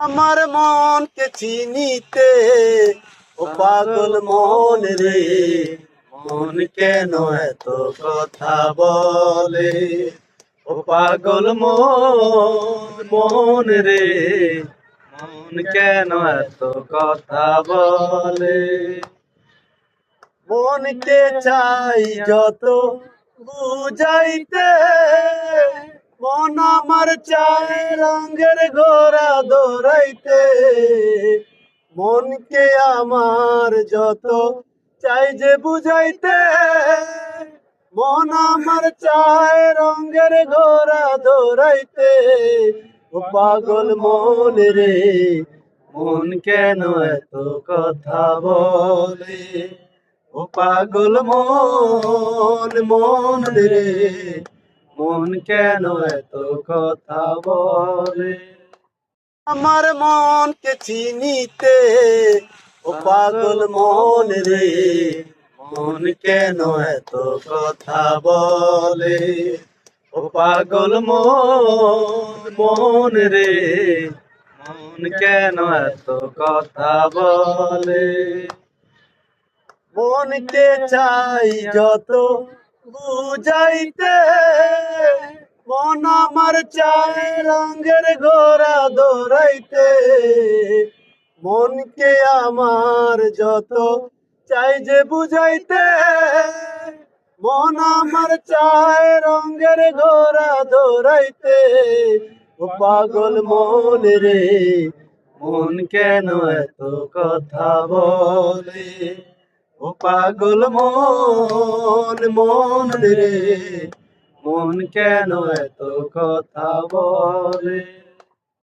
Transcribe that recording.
আমার মনকে চিনিতে ও পাগল মন রে, মন কেন এত কথা বলে? ও পাগল মন, মন রে, মন কেন এত কথা বলে? মনকে চাই যত বুঝাইতে, মন আমার চায় রঙের ঘোড়া দৌড়াইতে। মনকে আমার যত চাই যে বুঝাইতে, মন আমার চায় রঙের ঘোড়া দৌড়াইতে। ও পাগল মন রে, মন কেন এত কথা বলে? ও পাগল মন, মন রে, মন কেন এত কথা বলে? আমার মনকে চিনিতে ও পাগল মন রে, মন কেন এত কথা বলে? ও পাগল মন, মন রে, মন কেন এত কথা বলে? মনকে চাই যত বুঝাইতে, মন আমার চায় রঙের ঘোড়া দৌড়াইতে। মনকে আমার যত চাই যে বুঝাইতে, মন আমার চায় রঙের ঘোড়া দৌড়াইতে। ও পাগল মন রে, মন কেন এত কথা বলে? ও পাগল মন, মন রে, মন কেন এত কথা বলে?